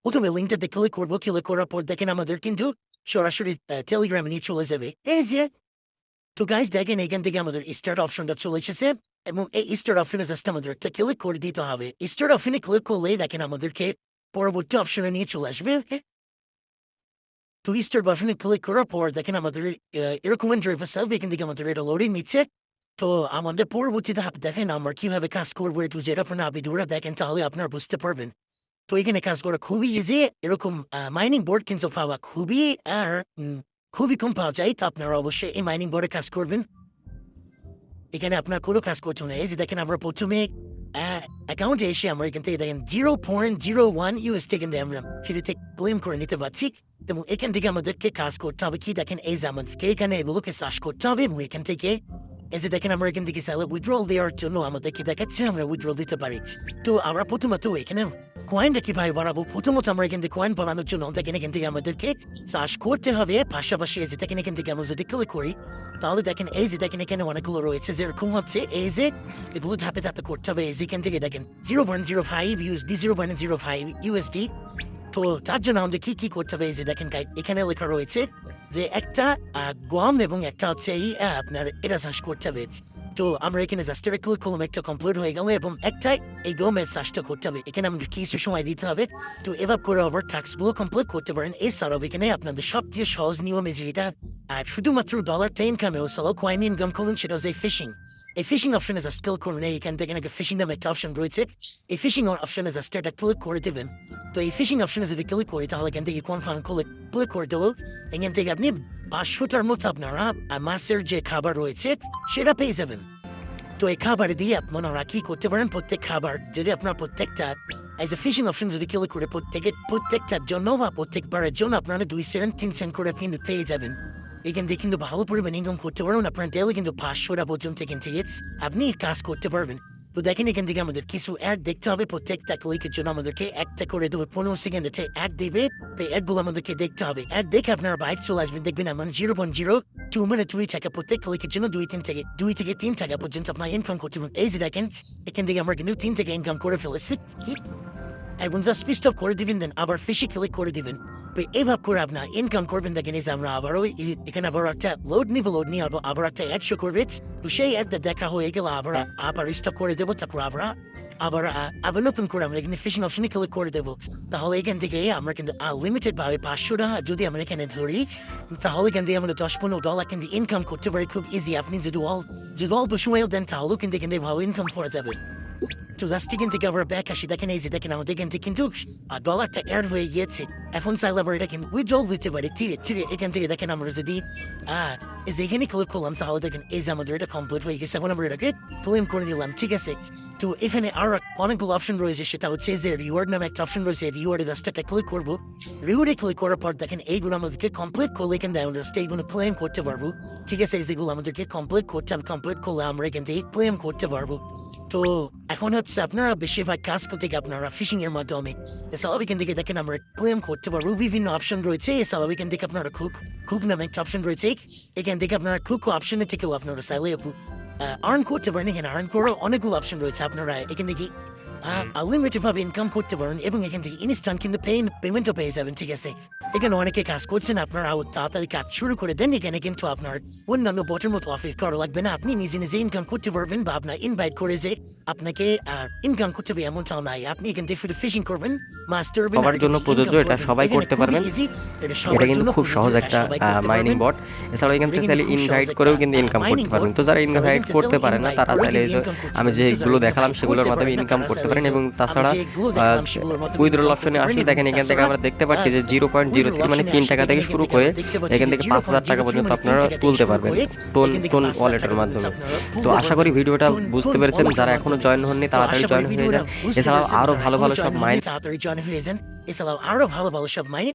প্রথমে লিঙ্কটাতে ক্লিক করবো, ক্লিক করার পর দেখেন আমাদের কিন্তু সরাসরি টেলিগ্রামে নিয়ে চলে যাবে। এই যে তো গাইস দেখেন এখান থেকে আমাদের স্টার্ট অপশনটা চলে এসেছে এবং এই স্টার্ট অপশনে জাস্ট আমাদের একটা ক্লিক করে দিতে হবে। স্টার্ট অপশনে ক্লিক করলেই দেখেন আমাদেরকে পরবর্তী অপশনে নিয়ে চলে আসবে। তো স্টার্ট বাটনে ক্লিক করার পর দেখেন আমাদের এরকম ইন্টারফেস আসবে, এখান থেকে আমাদের এটা লোডিং নিচ্ছে। তো আমাদের পরবর্তীতে দেখেন আমরা কিভাবে কাজ করবো একটু যেটা আপনার ভিডিওটা দেখেন তাহলে আপনারা বুঝতে পারবেন। তো এখানে কাজ করা খুবই ইজি। এরকম মাইনিং বোর্ড কিন্তু পাওয়া খুবই খুবই কম পাওয়া যায়। তো আপনারা অবশ্যই এই মাইনিং বোর্ডে কাজ করবেন। এখানে আপনার কোনো কাজ করতে হবে না। এই যে দেখেন আমরা প্রথমে অ্যাকাউন্টে এসে আমরা এখান থেকে দেখেন 0.01 USD কিন্তু আমরা ফ্রিতে ক্লেম করে নিতে পারছি। এবং এখান থেকে আমাদেরকে কাজ করতে হবে কি দেখেন এই যে আমাদেরকে এখানে এগুলোকে সার্চ করতে হবে এবং এখান থেকে এই যে দেখেন আমরা এখান থেকে চাইলে উইথড্রল দেওয়ার জন্য আমাদেরকে দেখাচ্ছে আমরা উইথড্রল দিতে পারি। তো আমরা প্রথমত এখানে কয়েনটা কিভাবে বাড়াবো, প্রথমত আমরা এখান থেকে কয়েন বানানোর জন্য দেখেন এখান থেকে আমাদেরকে সার্চ করতে হবে। পাশাপাশি এই যে দেখেন এখান থেকে আমরা যদি ক্লিক করি তাহলে দেখেন এই যে দেখেন এখানে অনেকগুলো রয়েছে যেরকম হচ্ছে এই যে এগুলো ধাপে ধাপে করতে হবে। এই যে এখান থেকে দেখেন 0.05 USD 0.05 USD। তো তার জন্য আমাদের কি করতে হবে এই যে দেখেন এখানে লেখা রয়েছে যে একটা গম এবং একটা হচ্ছে এই আপনার এটা চাষ করতে হবে। তো আমরা এখানে জাস্ট ক্লিক করলাম, একটা কমপ্লিট হয়ে গেল এবং একটাই এই গমের চাষটা করতে হবে। এখানে আমাদের কিছু সময় দিতে হবে। তো এভাবে করে আবার টাস্কগুলো কমপ্লিট করতে পারেন। এছাড়াও এখানে আপনাদের সবচেয়ে সহজ নিয়মে যেটা শুধুমাত্র $10 ইনকামে ওসালো কয়েন ইনকাম করুন সেটা হচ্ছে ফিশিং। এই ফিশিং অপশনে জাস্ট ক্লিক করুন। এখান থেকে নাকি ফিশিং নামে একটা অপশন রয়েছে। এই ফিশিং অপশনে জাস্ট একটা ক্লিক করে দেবেন। তো এই ফিশিং অপশনে যদি ক্লিক করি তাহলে এখান থেকে কনফার্ম ক্লিক করে দেবো। এখান থেকে আপনি 500টার মতো আপনারা মাছের যে খাবার রয়েছে সেটা পেয়ে যাবেন। তো এই খাবার দিয়ে আপনারা কি করতে পারেন, প্রত্যেক খাবার যদি আপনার প্রত্যেকটা এজ এ ফিশিং অপশন যদি ক্লিক করে প্রত্যেকটার জন্য বা প্রত্যেকবারের জন্য আপনারা 2 সেন্ট 3 সেন্ট করে কিন্তু পেয়ে যাবেন। এখান থেকে কিন্তু ভালো পরিমাণ ইনকাম করতে পারবেন। আপনার ডেলি কিন্তু 500টা পর্যন্ত এখান থেকে আপনি কাজ করতে পারবেন। তো দেখেন এখান থেকে আমাদের কিছু অ্যাড দেখতে হবে। প্রত্যেকটা ক্লিকের জন্য আমাদেরকে একটা করে দেবে, 15 সেকেন্ডে অ্যাড দেবে। তো অ্যাডগুলো আমাদেরকে দেখতে হবে। অ্যাড দেখে আপনারা বাইক চলে আসবেন, দেখবেন আমার 0.02 মিনিট 2 টাকা প্রত্যেক ক্লিকের জন্য 2 থেকে 3 টাকা পর্যন্ত আপনার ইনকাম করতে পারবেন। এই যে দেখেন এখান থেকে আমরা কিন্তু 3 টাকা ইনকাম করে ফেলেছি। এবং জাস্ট পিস্ট অফ করে দিবেন, দেন আবার ফিশে ক্লিক করে দিবেন। তো এইভাবে করে আপনার ইনকাম করবেন। দেখেন এই যে আমরা আবারও এখানে আবার একটা লোড নিয়ে আবার একটা অ্যাড শো করবে। তো সেই অ্যাডটা দেখা হয়ে গেলে আবার স্টপ করে দেবো। তারপর আবার নতুন করে আমরা এখানে ফিশিং অপশনে ক্লিক করে দেবো। তাহলে এখান থেকে আমরা কিন্তু আনলিমিটেড ভাবে 500 টাকা যদি আমরা এখানে ধরি তাহলে এখান থেকে আমরা $10-15 কিন্তু ইনকাম করতে পারি খুব ইজি। আপনি যদি অল্প সময় দেন তাহলেও কিন্তু এখান থেকে ভালো ইনকাম করা যাবে। তো জাস্ট এখান থেকে আবার ব্যাক আসি, দেখেন এই যে দেখেন আমাদের এখান থেকে কিন্তু ডলারটা অ্যাড হয়ে গিয়েছে। এখন চাইলে আবার এটা কিন্তু উইথড্রল দিতে পারি। ঠিক এখান থেকে দেখেন আমরা যদি এই যে এখানে ক্লিক করলাম তাহলে দেখেন এই যে আমাদের এটা কমপ্লিট হয়ে গেছে। এখন আমরা এটাকে ক্লেম করে নিলাম, ঠিক আছে। তো এখানে আর অনেকগুলো অপশন রয়েছে, সেটা হচ্ছে যে রিওয়ার্ড নামে একটা অপশন রয়েছে। রিওয়ার্ডে জাস্ট একটা ক্লিক করবো। রিওয়ার্ডে ক্লিক করার পর দেখেন এইগুলো আমাদেরকে কমপ্লিট করলে এখান থেকে আমরা এইগুলো ক্লেম করতে পারবো, ঠিক আছে। যেগুলো আমাদেরকে কমপ্লিট করলে আমরা এখান থেকে ক্লেম করতে পারবো। তো এখন হচ্ছে আপনারা বেশিরভাগ কাজ করতে গিয়ে আপনারা ফিশিং এর মাধ্যমে। এছাড়াও এখান থেকে দেখেন আমরা ক্লেম করতে পারবো, বিভিন্ন অপশন রয়েছে। এছাড়াও এখান থেকে আপনারা কুক নামে একটা অপশন রয়েছে। এখান থেকে আপনারা কুক অপশনে থেকেও আপনারা চাইলে আর্ন করতে পারেন। এখানে আর্ন করার অনেকগুলো অপশন রয়েছে। আপনারা এখান থেকে আনলিমিটেড ভাবে ইনকাম করতে পারেন এবং এখান থেকে ইনস্ট্যান্ট কিন্তু পেমেন্টও পেয়ে যাবেন, ঠিক আছে। এখানে অনেকে কাজ করছেন, আপনারা তাড়াতাড়ি কাজ শুরু করে দেন। এখানে কিন্তু আপনার অন্যান্য বটের মতো অফিস করা লাগবে না। আপনি নিজে ইনকাম করতে পারবেন বা আপনার ইনভাইট করে যে আপনাকে ইনকাম করতে হবে এমনটাও নাই। আপনি এখান থেকে শুধু ফিশিং করবেন, মাস্টার সবার জন্য প্রযোজ্য, এটা সবাই করতে পারবেন। এটা কিন্তু খুব সহজ একটা মাইনিং বট। এছাড়াও এখান থেকে চাইলে ইনভাইট করেও কিন্তু ইনকাম করতে পারবেন। তো যারা ইনভাইট করতে পারে না তারা চাইলে আমি যেগুলো দেখালাম সেগুলোর মাধ্যমে ইনকাম করতে পারেন। এবং তাছাড়া উইথড্রল অপশনে আসলে দেখেন এখান থেকে আমরা দেখতে পাচ্ছি যে 0.03 মানে 3 টাকা থেকে শুরু করে এখান থেকে 5000 টাকা পর্যন্ত আপনারা তুলতে পারবেন টোন ওয়ালেটের মাধ্যমে। তো আশা করি ভিডিওটা বুঝতে পেরেছেন। যারা এখনো জয়েন হননি তাড়াতাড়ি জয়েন হয়ে যান। এছাড়াও আরো ভালো সব মাইন